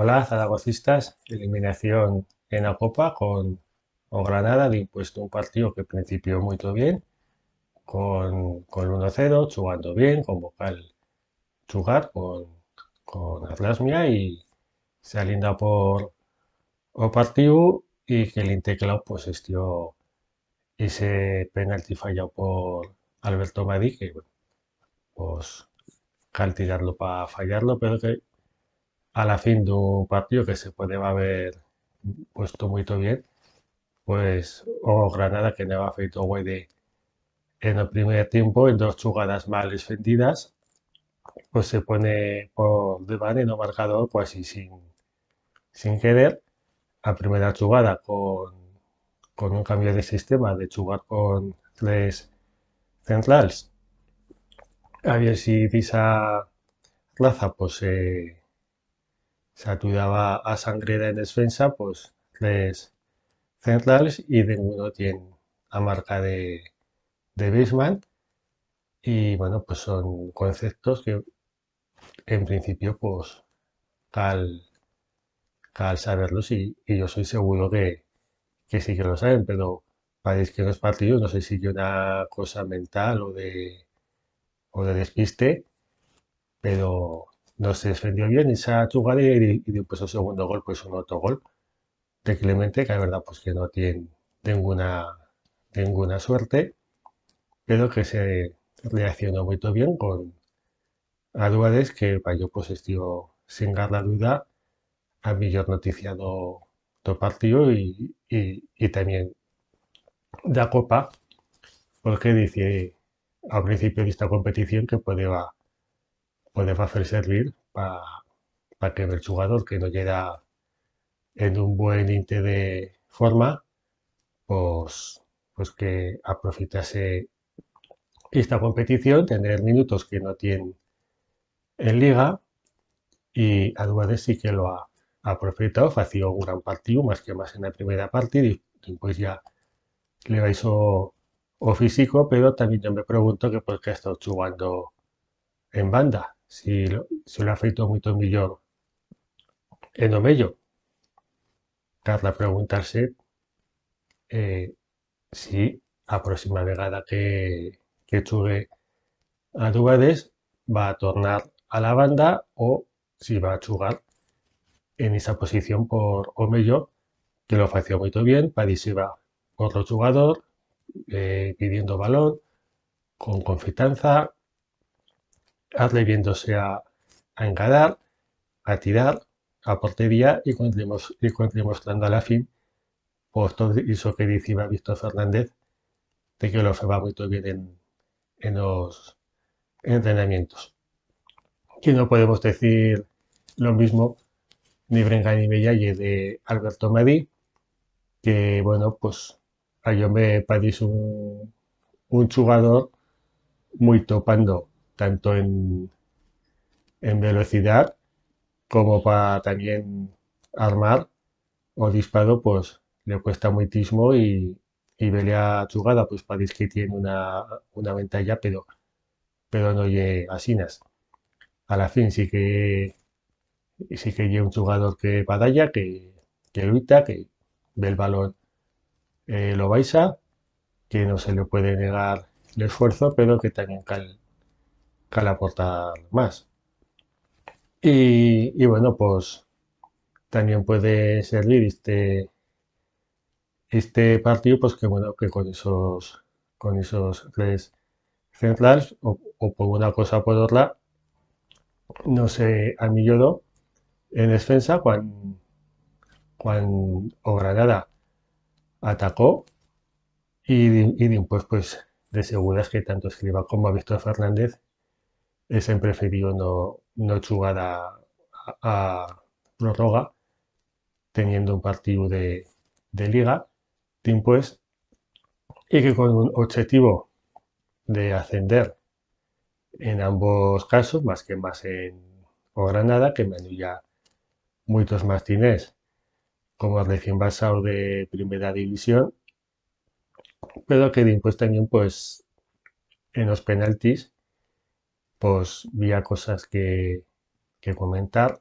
Hola, zaragocistas. Eliminación en la Copa con Granada de impuesto un partido que principió muy bien, con 1-0, jugando bien, con vocal jugar, con Atlasmia y se alinda por o partido y que el Inteclau pues estió ese penalti fallado por Alberto Madí, que bueno, pues cal tirarlo para fallarlo, pero que a la fin de un partido que se puede haber puesto muy bien, pues o Granada que no ha feito guay en el primer tiempo, en dos jugadas mal defendidas, pues se pone por delante en el marcador casi sin querer. A primera jugada con un cambio de sistema de jugar con tres centrales. A ver si esa plaza pues se ayudaba a sangre en defensa, pues tres centrales y de uno tiene a marca de Bisman. Y bueno, pues son conceptos que en principio pues cal, cal saberlos y yo soy seguro que sí que lo saben, pero parece que en los partidos no sé si es una cosa mental o de despiste, pero no se defendió bien esa jugada y después el segundo gol pues un autogol de Clemente que la verdad pues que no tiene ninguna suerte, pero que se reaccionó muy bien con Álvarez que para yo pues estuvo sin dar la duda a millor noticia do partido y también da Copa, porque dice al principio de esta competición que puede hacer servir para que el jugador que no llega en un buen inte de forma, pues que aprovechase esta competición, tener minutos que no tiene en Liga y Álvarez sí que lo ha aprovechado, fació un gran partido, más en la primera parte y después ya le va o físico, pero también yo me pregunto que por qué ha estado jugando en banda, si lo ha feito muy millón en o mello. Carla preguntarse si a próxima vegada que jugue a Dubades va a tornar a la banda o si va a jugar en esa posición por Omello, que lo hacía muy bien, París iba otro jugador, pidiendo balón, con confianza, atreviéndose a encarar, a tirar a portería y demostrando a la fin, pues todo eso que decía Víctor Fernández, de que lo va muy bien en los entrenamientos. Que no podemos decir lo mismo ni Brenga ni Mellaye de Alberto Madí, que bueno, pues a yo me parece un jugador muy topando, tanto en velocidad como para también armar o disparo, pues le cuesta muchísimo y velea jugada, pues parece que tiene una ventaja, pero no llega asinas. A la fin sí que lleva un jugador que batalla, que lucha, que ve el balón, lo baisa, que no se le puede negar el esfuerzo, pero que también cal aportar más. Y bueno, pues también puede servir este partido, pues que bueno, que con esos tres centrales, o por una cosa o por otra, no sé, a mi lloro en defensa, cuando o Granada atacó y después, pues, de seguras que tanto Escriba como Víctor Fernández han preferido no jugar a prórroga, teniendo un partido de liga, después, y que con un objetivo de ascender en ambos casos, más que más en o Granada, que ya muchos Martínez como recién basado de primera división, pero que después también, pues, en los penaltis, pues, había cosas que comentar,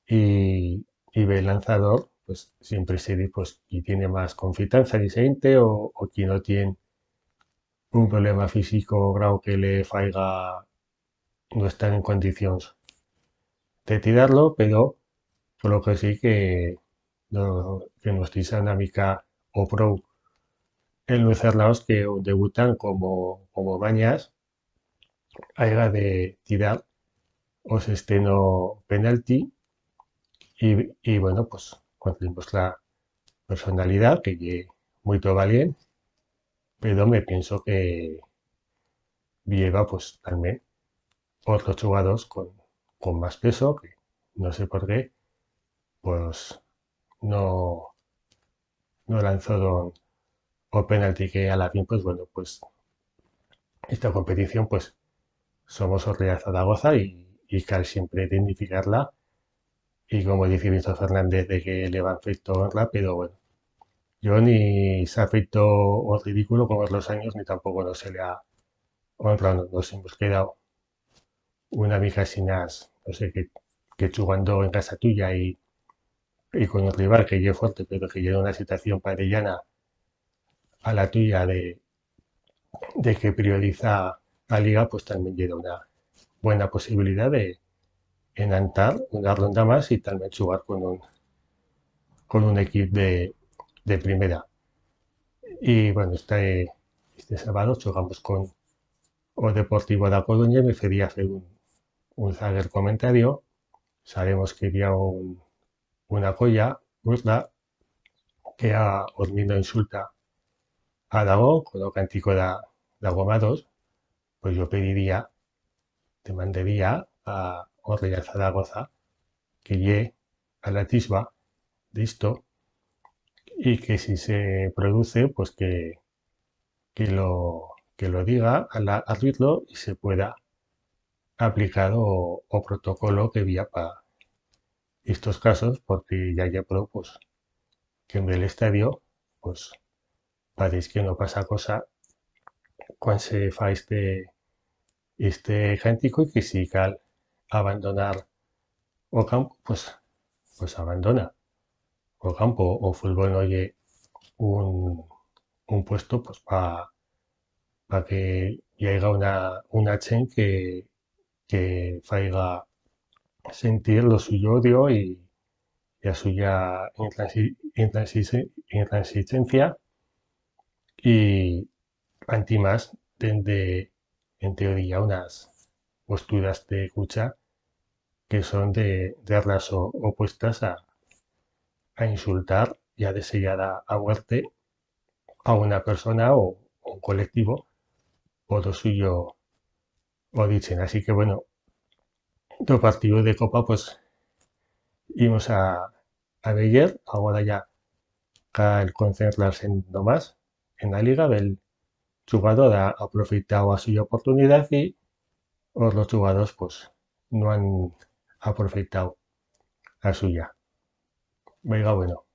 y ve el lanzador, pues siempre se dice, pues, y tiene más confianza en ese o quien no tiene un problema físico grave que le faiga no estar en condiciones de tirarlo, pero solo que sí que, no, que no estéis dinámica o pro en lucernaos que debutan como mañas, haya de tirar o se esteno penalti y bueno, pues conseguimos la personalidad que lle muy valiente, pero me pienso que lleva pues también otros jugadores con más peso, que no sé por qué, pues no, no lanzó o penalti que a la fin, pues bueno, pues esta competición, pues somos Real Zaragoza y cal siempre identificarla y como dice Víctor Fernández de que le va a feito honra, pero bueno, yo ni se ha feito o ridículo con los años, ni tampoco no se le ha honrado, nos hemos quedado una mica sin as, no sé, que jugando en casa tuya y con un rival que lleve fuerte, pero que lleve una situación parellana a la tuya de que prioriza la liga, pues también lleva una buena posibilidad de enantar una ronda más y también jugar con un equipo de primera. Y bueno, este sábado jugamos con o Deportivo da Coruña y me quería hacer un zaguer comentario. Sabemos que había una colla, Urla, que a Ormindo insulta a Aragón con lo cántico de Agomados, pues yo pediría, te mandaría a Real Zaragoza que llegue a la tisba de esto y que si se produce, pues que lo diga al árbitro y se pueda aplicar o protocolo que había para estos casos, porque ya pro, pues que en el estadio, pues parece que no pasa cosa cuando se fa este cántico y que si cal abandonar o campo, pues abandona o campo o fútbol no oye un puesto pues que haya una chen que faiga sentir lo suyo odio y a suya intransigencia y anti más de, en teoría, unas posturas de escucha que son de raso opuestas a insultar y a desear a muerte a una persona o un colectivo por lo suyo o dicen. Así que bueno, los partidos de Copa pues íbamos a ver ahora ya cal concentrarse en no más en la liga del jugador ha aprovechado a su oportunidad y los jugadores pues no han aprovechado a suya. Venga, bueno.